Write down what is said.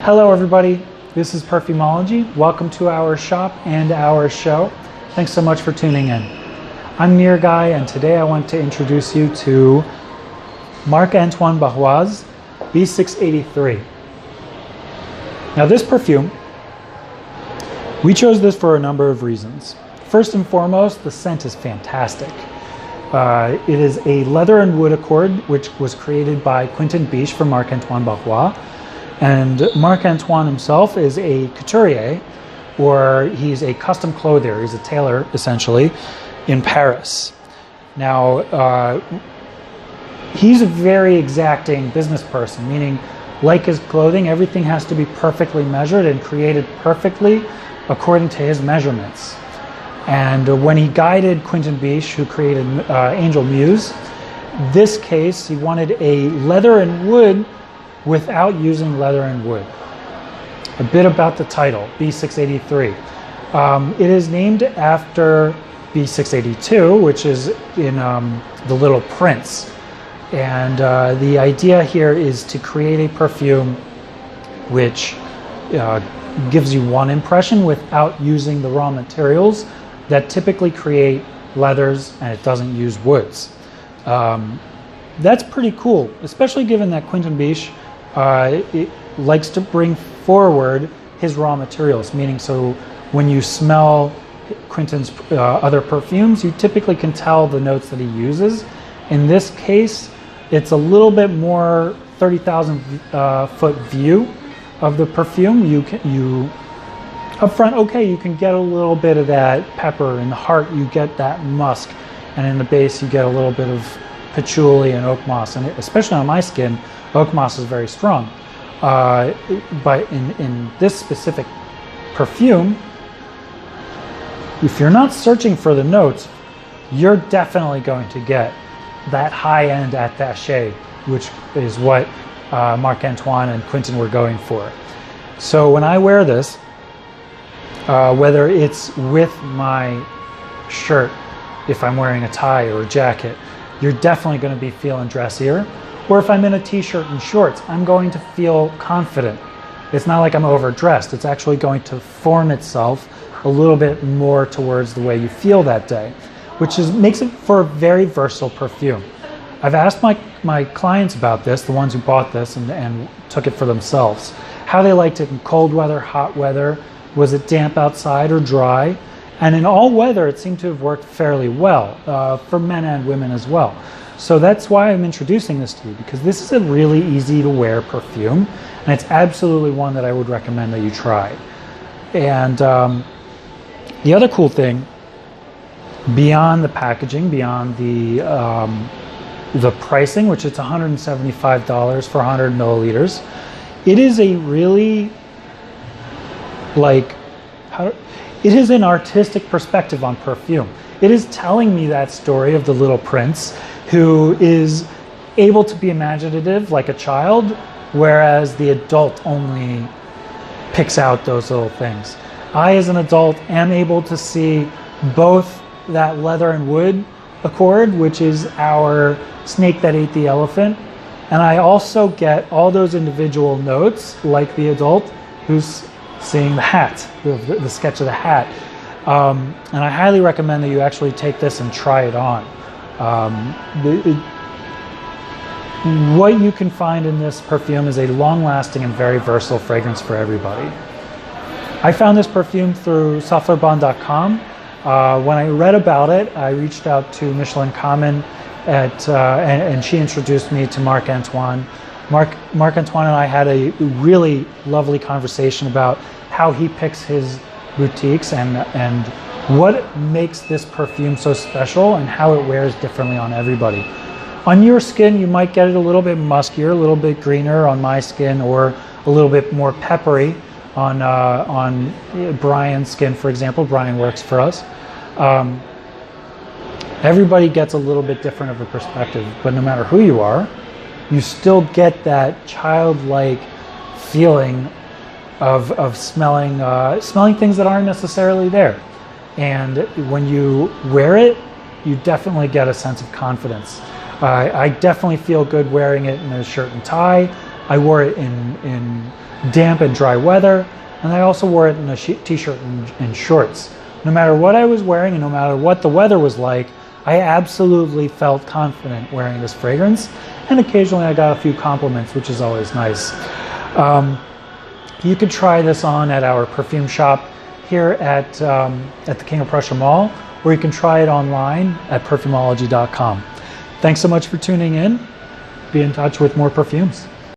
Hello everybody, this is Perfumology. Welcome to our shop and our show. Thanks so much for tuning in. I'm Mir Guy, and today I want to introduce you to Marc-Antoine Barrois B683. Now this perfume, we chose this for a number of reasons. First and foremost, the scent is fantastic. It is a leather and wood accord which was created by Quentin Bisch for Marc-Antoine Barrois. And Marc-Antoine himself is a couturier, or he's a custom clothier. He's a tailor, essentially, in Paris. Now, he's a very exacting business person, meaning, like his clothing, everything has to be perfectly measured and created perfectly according to his measurements. And when he guided Quentin Bisch, who created Angel Muse, this case, he wanted a leather and wood without using leather and wood. A bit about the title, B683. It is named after B682, which is in The Little Prince. And the idea here is to create a perfume which gives you one impression without using the raw materials that typically create leathers, and it doesn't use woods. That's pretty cool, especially given that Quentin Bisch it likes to bring forward his raw materials, meaning so when you smell Quentin's other perfumes, you typically can tell the notes that he uses. In this case, it's a little bit more 30,000 foot view of the perfume. You up front, okay, you can get a little bit of that pepper. In the heart, you get that musk, and in the base, you get a little bit of patchouli and oakmoss, and especially on my skin, oakmoss is very strong. But in this specific perfume, if you're not searching for the notes, you're definitely going to get that high-end attaché, which is what Marc-Antoine and Quentin were going for. So when I wear this, whether it's with my shirt, if I'm wearing a tie or a jacket, you're definitely going to be feeling dressier. Or if I'm in a t-shirt and shorts, I'm going to feel confident. It's not like I'm overdressed. It's actually going to form itself a little bit more towards the way you feel that day, which makes it for a very versatile perfume. I've asked my clients about this, the ones who bought this and took it for themselves, how they liked it in cold weather, hot weather, was it damp outside or dry? And in all weather, it seemed to have worked fairly well, for men and women as well. So that's why I'm introducing this to you, because this is a really easy to wear perfume, and it's absolutely one that I would recommend that you try. And the other cool thing, beyond the packaging, beyond the pricing, which it's $175 for 100 milliliters, it is a really, it is an artistic perspective on perfume. It is telling me that story of the little prince who is able to be imaginative like a child, whereas the adult only picks out those little things. I, as an adult, am able to see both that leather and wood accord, which is our snake that ate the elephant, and I also get all those individual notes, like the adult who's seeing the hat, the sketch of the hat. And I highly recommend that you actually take this and try it on. What you can find in this perfume is a long-lasting and very versatile fragrance for everybody. I found this perfume through Cafleurebon.com. When I read about it, I reached out to Michelyn Camen and she introduced me to Marc-Antoine. Marc-Antoine and I had a really lovely conversation about how he picks his boutiques and what makes this perfume so special and how it wears differently on everybody. On your skin, you might get it a little bit muskier, a little bit greener on my skin, or a little bit more peppery on Brian's skin, for example. Brian works for us. Everybody gets a little bit different of a perspective, but no matter who you are, you still get that childlike feeling of smelling things that aren't necessarily there. And when you wear it, you definitely get a sense of confidence. I definitely feel good wearing it in a shirt and tie. I wore it in damp and dry weather, and I also wore it in a t-shirt and shorts. No matter what I was wearing and no matter what the weather was like, I absolutely felt confident wearing this fragrance, and occasionally I got a few compliments, which is always nice. You could try this on at our perfume shop here at the King of Prussia Mall, or you can try it online at perfumology.com. Thanks so much for tuning in. Be in touch with more perfumes.